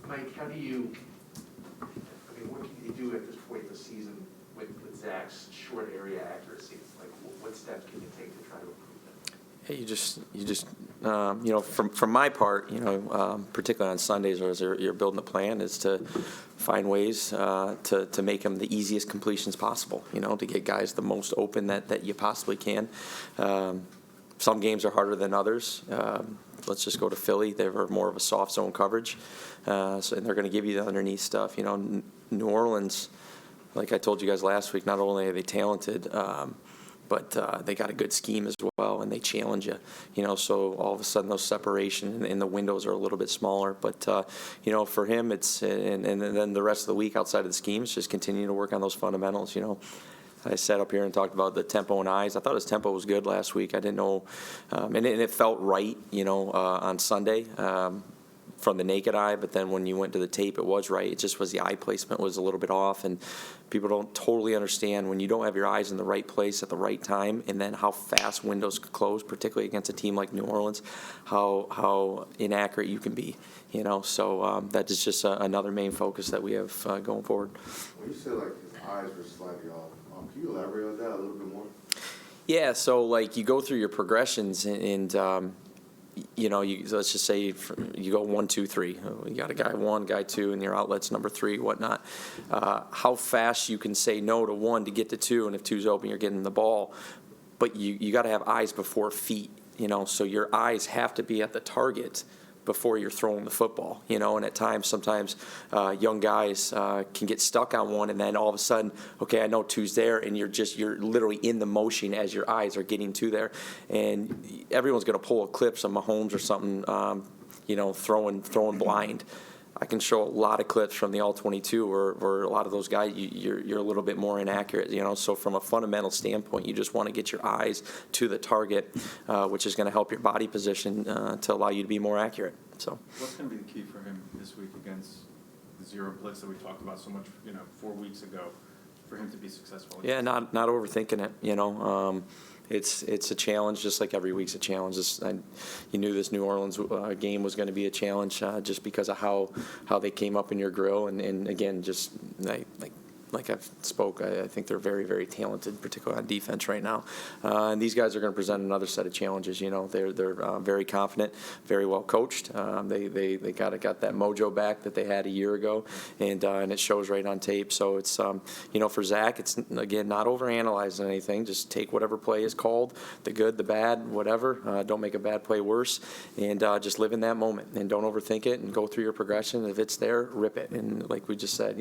Mike, how do you, I mean, what can you do at this point in the season with Zach's short area accuracy? Like, what steps can you take to try to improve that? Hey, from my part, particularly on Sundays or as you're building a plan, is to find ways to make them the easiest completions possible, to get guys the most open that you possibly can. Some games are harder than others. Let's just go to Philly. They were more of a soft zone coverage, and they're going to give you the underneath stuff. New Orleans, like I told you guys last week, not only are they talented, but they got a good scheme as well, and they challenge you. So all of a sudden those separation and the windows are a little bit smaller. But for him, it's and then the rest of the week outside of the schemes, just continue to work on those fundamentals. I sat up here and talked about the tempo and eyes. I thought his tempo was good last week. I didn't know, and it felt right, on Sunday from the naked eye. But then when you went to the tape, it was right. It just was the eye placement was a little bit off, and people don't totally understand when you don't have your eyes in the right place at the right time, and then how fast windows could close, particularly against a team like New Orleans, how inaccurate you can be. So that is just another main focus that we have going forward. When you said like his eyes were slightly off, can you elaborate on that a little bit more? Yeah, so like you go through your progressions and let's just say you go 1, 2, 3. You got a guy 1, guy 2, and your outlet's number 3, whatnot. How fast you can say no to 1 to get to 2, and if 2's open, you're getting the ball. But you got to have eyes before feet, so your eyes have to be at the target before you're throwing the football, and at times, sometimes young guys can get stuck on 1, and then all of a sudden, okay, I know 2's there, and you're literally in the motion as your eyes are getting to there, and everyone's going to pull a clip, some Mahomes or something, throwing blind. I can show a lot of clips from the All-22 where a lot of those guys, you're a little bit more inaccurate, So from a fundamental standpoint, you just want to get your eyes to the target, which is going to help your body position to allow you to be more accurate. So what's going to be the key for him this week against the zero blitz that we talked about so much, 4 weeks ago, for him to be successful? Yeah, not overthinking it, It's a challenge, just like every week's a challenge. You knew this New Orleans game was going to be a challenge just because of how they came up in your grill, and again, just like I've spoke, I think they're very, very talented, particularly on defense right now. And these guys are going to present another set of challenges. They're very confident, very well coached. They got that mojo back that they had a year ago, and it shows right on tape. So it's for Zach, it's again not overanalyzing anything. Just take whatever play is called, the good, the bad, whatever. Don't make a bad play worse, and just live in that moment and don't overthink it and go through your progression. If it's there, rip it. And like we just said,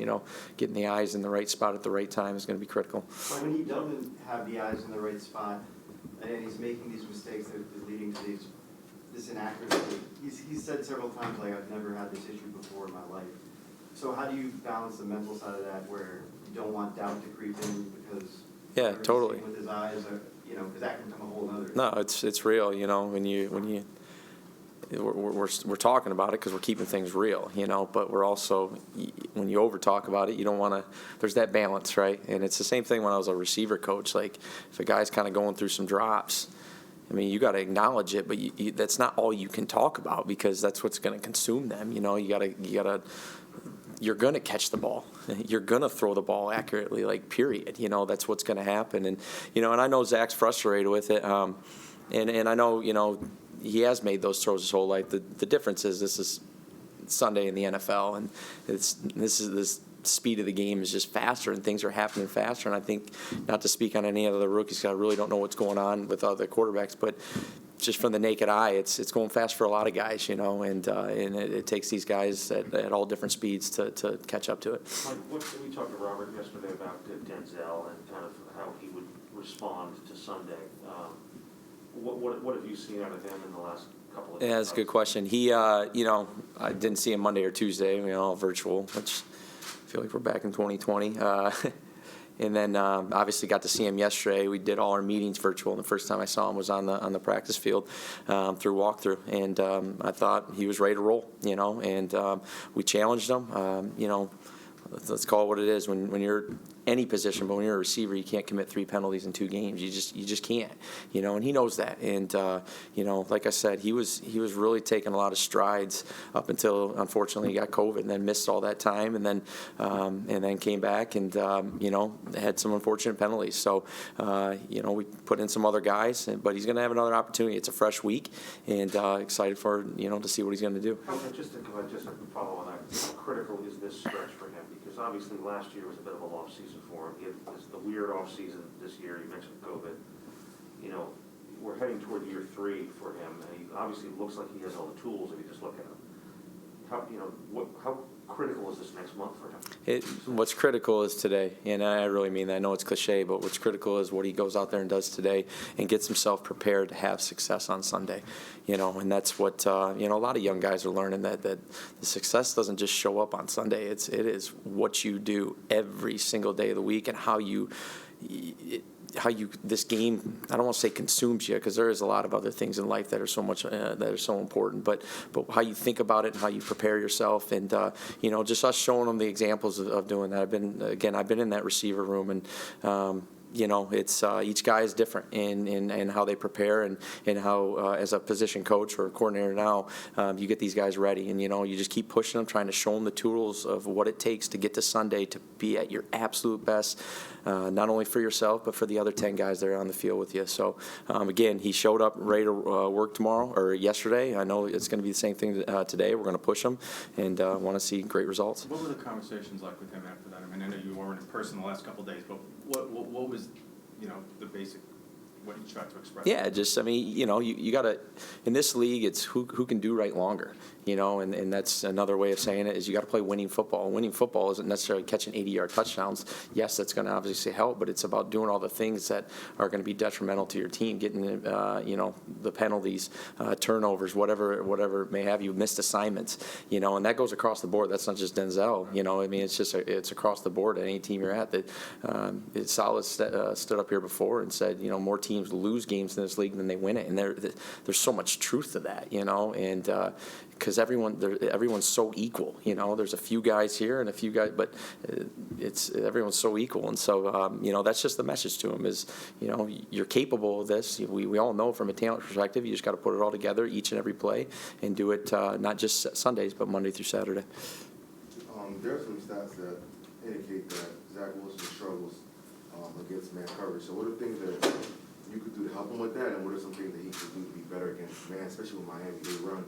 getting the eyes in the right spot at the right time is going to be critical. But when he doesn't have the eyes in the right spot, and he's making these mistakes that is leading to this inaccuracy, he's said several times, like, I've never had this issue before in my life. So how do you balance the mental side of that, where you don't want doubt to creep in because totally with his eyes, because that can become a whole other. No, it's real. When you we're talking about it because we're keeping things real, but we're also, when you over talk about it, you don't want to, there's that balance, right? And it's the same thing when I was a receiver coach. Like, if a guy's kind of going through some drops, you got to acknowledge it, but that's not all you can talk about, because that's what's going to consume them. You're going to catch the ball. You're going to throw the ball accurately, period. That's what's going to happen. And, and I know Zach's frustrated with it. And I know, he has made those throws his whole life. The difference is this is Sunday in the NFL, and this speed of the game is just faster, and things are happening faster. And I think, not to speak on any of the rookies, because I really don't know what's going on with other quarterbacks, but just from the naked eye, it's going fast for a lot of guys, and it takes these guys at all different speeds to catch up to it. Mike, we talked to Robert yesterday about Denzel and kind of how he would respond to Sunday. What have you seen out of him in the last couple of days? Yeah, that's a good question. He, I didn't see him Monday or Tuesday, all virtual, which I feel like we're back in 2020. And then obviously got to see him yesterday. We did all our meetings virtual, and the first time I saw him was on the practice field through walkthrough. And I thought he was ready to roll, and we challenged him. Let's call it what it is. When you're any position, but when you're a receiver, you can't commit 3 penalties in 2 games. You just can't, and he knows that. And like I said, he was really taking a lot of strides up until unfortunately he got COVID and then missed all that time, and then came back and had some unfortunate penalties. So we put in some other guys, but he's going to have another opportunity. It's a fresh week, and excited for to see what he's going to do. Just to follow on that, how critical is this stretch for him? Because obviously last year was a bit of a lost season for him. He had the weird off season this year. You mentioned COVID. We're heading toward year 3 for him, and he obviously looks like he has all the tools if you just look at him. How critical is this next month for him? What's critical is today, and I really mean that. I know it's cliche, but what's critical is what he goes out there and does today and gets himself prepared to have success on Sunday. And that's what a lot of young guys are learning, that the success doesn't just show up on Sunday. It is what you do every single day of the week and how you this game, I don't want to say consumes you, because there is a lot of other things in life that are so much that are so important, but how you think about it and how you prepare yourself, and just us showing them the examples of doing that. I've been in that receiver room, and it's each guy is different in how they prepare, and how as a position coach or a coordinator now, you get these guys ready, and you just keep pushing them, trying to show them the tools of what it takes to get to Sunday to be at your absolute best, not only for yourself but for the other 10 guys that are on the field with you. So again, he showed up ready to work tomorrow or yesterday. I know it's going to be the same thing today. We're going to push him and want to see great results. What were the conversations like with him after that? I mean, I know you weren't in person the last couple of days, but what was the basic, what he tried to express? Yeah, you got to, in this league, it's who can do right longer, and that's another way of saying it, is you got to play winning football. Winning football isn't necessarily catching 80-yard touchdowns. Yes, that's going to obviously help, but it's about doing all the things that are going to be detrimental to your team, getting, the penalties, turnovers, whatever it may have, you missed assignments, and that goes across the board. That's not just Denzel, it's across the board at any team you're at. That Salas stood up here before and said, more teams lose games in this league than they win it, and there's so much truth to that, and because everyone's so equal, there's a few guys here and a few guys, but everyone's so equal, and so that's just the message to them is, you're capable of this. We all know from a talent perspective, you just got to put it all together each and every play and do it not just Sundays but Monday through Saturday. There are some stats that indicate that Zach Wilson struggles against man coverage. So what are things that you could do to help him with that, and what are some things that he could do to be better against man, especially with Miami? They run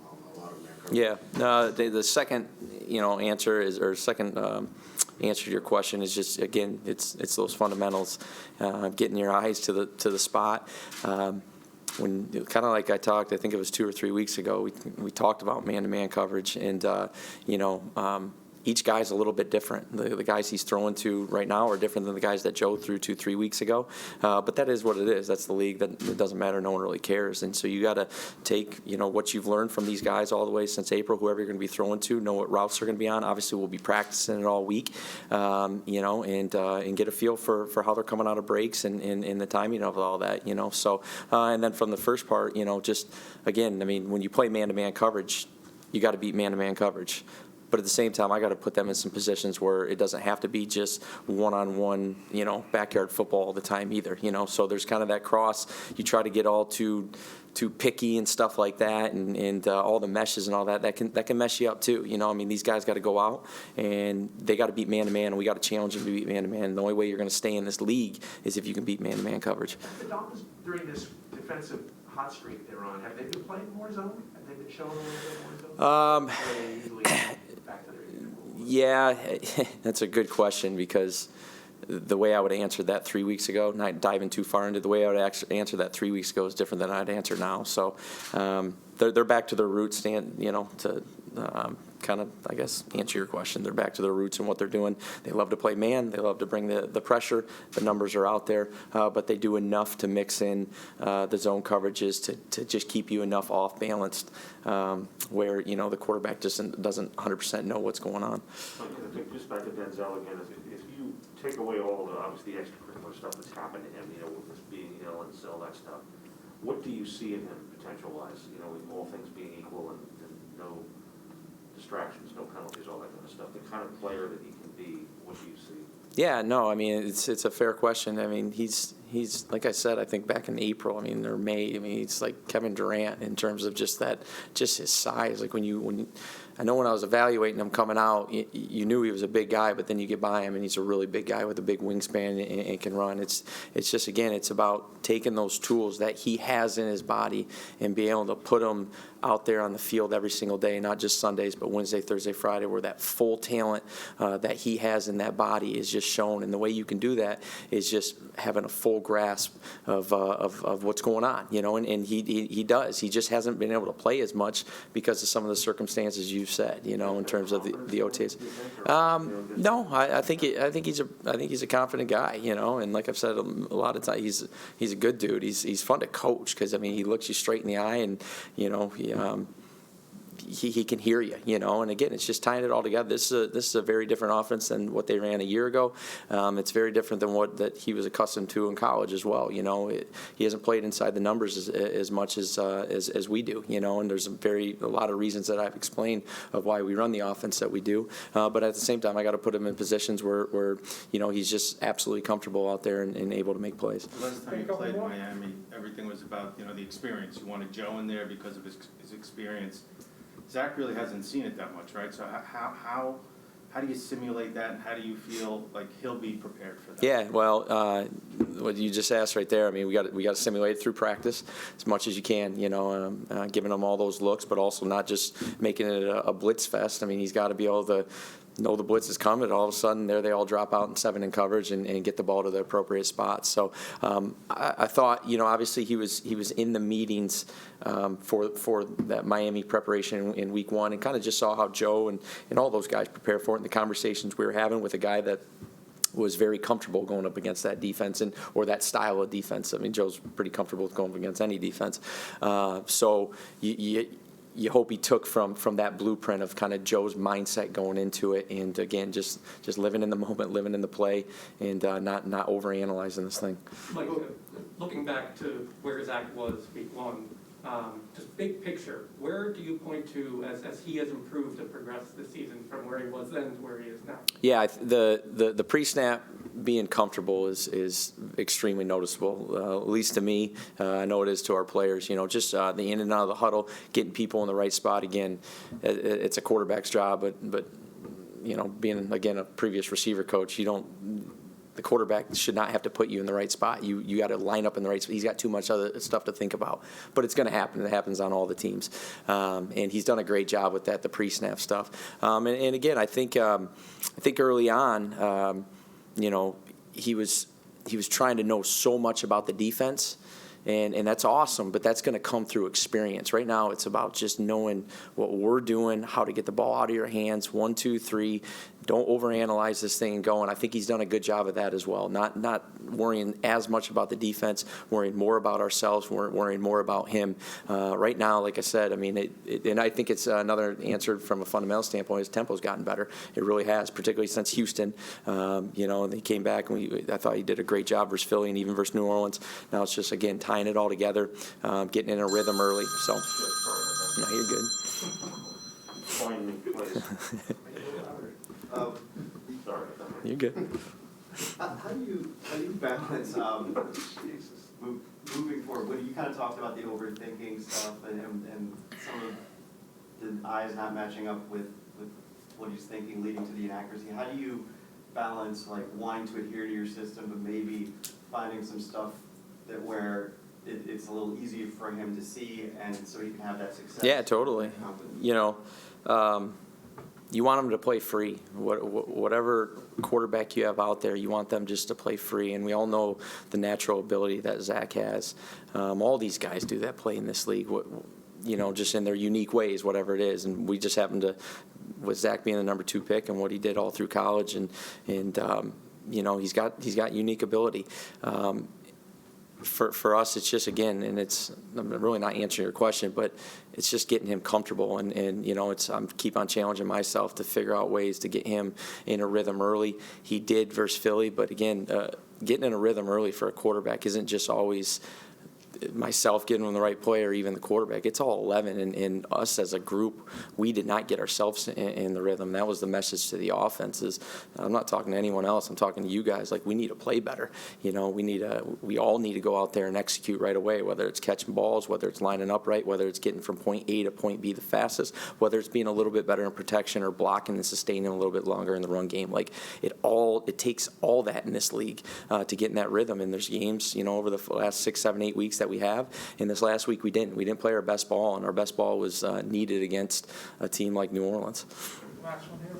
a lot of man coverage. Yeah, no, the second answer is, or second answer to your question is just, again, it's those fundamentals, getting your eyes to the spot. When kind of like I think it was 2 or 3 weeks ago, we talked about man-to-man coverage, and each guy's a little bit different. The guys he's throwing to right now are different than the guys that Joe threw to 3 weeks ago. But that is what it is. That's the league. It doesn't matter. No one really cares. And so you got to take what you've learned from these guys all the way since April, whoever you're going to be throwing to, know what routes they're going to be on. Obviously, we'll be practicing it all week, and get a feel for how they're coming out of breaks and the timing of all that. So and then from the first part, just again, I mean, when you play man-to-man coverage, you got to beat man-to-man coverage. But at the same time, I got to put them in some positions where it doesn't have to be just one-on-one, backyard football all the time either. So there's kind of that cross. You try to get all too picky and stuff like that, and all the meshes and all that can mess you up too. I mean, these guys got to go out and they got to beat man-to-man, and we got to challenge them to beat man-to-man. And the only way you're going to stay in this league is if you can beat man-to-man coverage. The Dolphins, during this defensive hot streak they're on, have they been playing more zone? Have they been showing a little bit more zone? Yeah, that's a good question, because the way I would answer that 3 weeks ago, not diving too far into the way I would actually answer that 3 weeks ago is different than I'd answer now. So they're back to their roots, to kind of, I guess, answer your question. They're back to their roots and what they're doing. They love to play man. They love to bring the pressure. The numbers are out there, but they do enough to mix in the zone coverages to just keep you enough off balanced, where the quarterback just doesn't 100% know what's going on. I think just back to Denzel again, if you take away all the obviously extracurricular stuff that's happened to him, with this being ill and all that stuff, what do you see in him potential-wise? With all things being equal and no distractions, no penalties, all that kind of stuff. The kind of player that he can be, what do you see? Yeah, no, I mean, it's a fair question. I mean, he's like I said, I think back in April, I mean, or May, I mean, he's like Kevin Durant in terms of just his size. Like I know when I was evaluating him coming out, you knew he was a big guy, but then you get by him and he's a really big guy with a big wingspan and can run. It's just, again, it's about taking those tools that he has in his body and being able to put them out there on the field every single day, not just Sundays, but Wednesday, Thursday, Friday, where that full talent that he has in that body is just shown. And the way you can do that is just having a full grasp of what's going on, you know, and he does. He just hasn't been able to play as much because of some of the circumstances you've said, you know, in terms of the OTAs. No, I think he's a confident guy, you know, and like I've said a lot of times, he's a good dude. He's fun to coach because, I mean, he looks you straight in the eye and, you know, he can hear you, you know, and again, it's just tying it all together. This is a very different offense than what they ran a year ago. It's very different than what that he was accustomed to in college as well. You know, he hasn't played inside the numbers as much as we do, you know, and there's a lot of reasons that I've explained of why we run the offense that we do. But at the same time, I got to put him in positions where you know, he's just absolutely comfortable out there and able to make plays. The last time you played in Miami, everything was about, you know, the experience. You wanted Joe in there because of his experience. Zach really hasn't seen it that much, right? So how do you simulate that, and how do you feel like he'll be prepared for that? Yeah, well, what you just asked right there, I mean, we got to simulate it through practice as much as you can, you know, giving him all those looks, but also not just making it a blitz fest. I mean, he's got to be able to know the blitz is coming, and all of a sudden there they all drop out in 7 in coverage and get the ball to the appropriate spots. So I thought, you know, obviously he was in the meetings for that Miami preparation in week 1 and kind of just saw how Joe and all those guys prepare for it and the conversations we were having with a guy that was very comfortable going up against that defense or that style of defense. I mean, Joe's pretty comfortable with going up against any defense. So you hope he took from that blueprint of kind of Joe's mindset going into it, and again, just living in the moment, living in the play, and not overanalyzing this thing. Mike, looking back to where Zach was week 1, just big picture, where do you point to as he has improved and progressed this season from where he was then to where he is now? Yeah, the pre-snap being comfortable is extremely noticeable, at least to me. I know it is to our players. You know, just the in and out of the huddle, getting people in the right spot. Again, it's a quarterback's job, but you know, being again a previous receiver coach, the quarterback should not have to put you in the right spot. You got to line up in the right spot. He's got too much other stuff to think about. But it's going to happen. It happens on all the teams. And he's done a great job with that, the pre-snap stuff. And again, I think early on, you know, he was trying to know so much about the defense. And that's awesome, but that's going to come through experience. Right now, it's about just knowing what we're doing, how to get the ball out of your hands, 1, 2, 3. Don't overanalyze this thing and go. And I think he's done a good job of that as well. Not worrying as much about the defense, worrying more about ourselves, worrying more about him. Right now, like I said, I mean, and I think it's another answer from a fundamental standpoint. His tempo's gotten better. It really has, particularly since Houston. You know, and he came back, and I thought he did a great job versus Philly and even versus New Orleans. Now it's just, again, tying it all together, getting in a rhythm early. So, no, you're good. Join me, please. Sorry. You're good. How do you balance moving forward? When you kind of talked about the overthinking stuff and some of the eyes not matching up with what he's thinking, leading to the inaccuracy. How do you balance like wanting to adhere to your system, but maybe finding some stuff that where it's a little easier for him to see, and so he can have that success? Yeah, totally. You know, you want them to play free. Whatever quarterback you have out there, you want them just to play free. And we all know the natural ability that Zach has. All these guys do that play in this league, you know, just in their unique ways, whatever it is. And we just happen to, with Zach being the number 2 pick and what he did all through college, and you know, he's got unique ability. For us, it's just, again, and I'm really not answering your question, but it's just getting him comfortable, and you know, I'm keep on challenging myself to figure out ways to get him in a rhythm early. He did versus Philly, but again, getting in a rhythm early for a quarterback isn't just always myself getting them the right play or even the quarterback. It's all 11, and us as a group, we did not get ourselves in the rhythm. That was the message to the offenses. I'm not talking to anyone else. I'm talking to you guys. Like, we need to play better. You know, we all need to go out there and execute right away, whether it's catching balls, whether it's lining up right, whether it's getting from point A to point B the fastest, whether it's being a little bit better in protection or blocking and sustaining a little bit longer in the run game. Like, it takes all that in this league to get in that rhythm. And there's games, you know, over the last 6, 7, 8 weeks that we have. And this last week we didn't play our best ball, and our best ball was needed against a team like New Orleans. Last one here.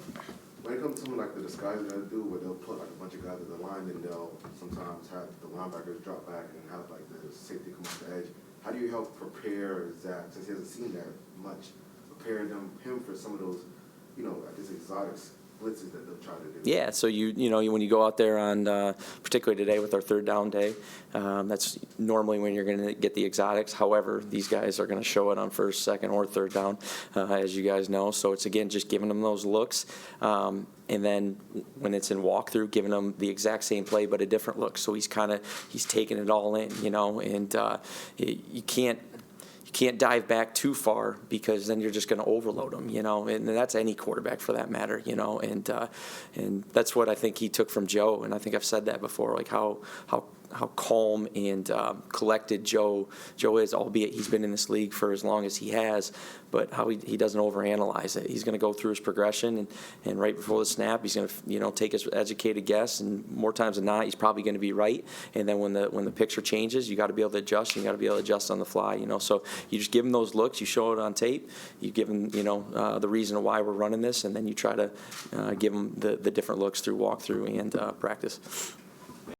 When it comes to something like the disguise that they do, where they'll put like a bunch of guys at the line, and they'll sometimes have the linebackers drop back and have like the safety come off the edge. How do you help prepare Zach, since he hasn't seen that much, prepare him for some of those, you know, I guess exotic blitzes that they'll try to do? Yeah, so you know, when you go out there on, particularly today with our third down day, that's normally when you're going to get the exotics. However, these guys are going to show it on first, second, or third down, as you guys know. So it's, again, just giving them those looks. And then when it's in walkthrough, giving them the exact same play but a different look. So he's taking it all in, you know, and you can't dive back too far, because then you're just going to overload them, you know, and that's any quarterback for that matter, you know, and that's what I think he took from Joe, and I think I've said that before, like how calm and collected Joe is, albeit he's been in this league for as long as he has, but how he doesn't overanalyze it. He's going to go through his progression, and right before the snap, he's going to, you know, take his educated guess, and more times than not, he's probably going to be right. And then when the picture changes, you got to be able to adjust. You got to be able to adjust on the fly, you know. So you just give him those looks, you show it on tape, you give him, you know, the reason why we're running this, and then you try to give him the different looks through walkthrough and practice.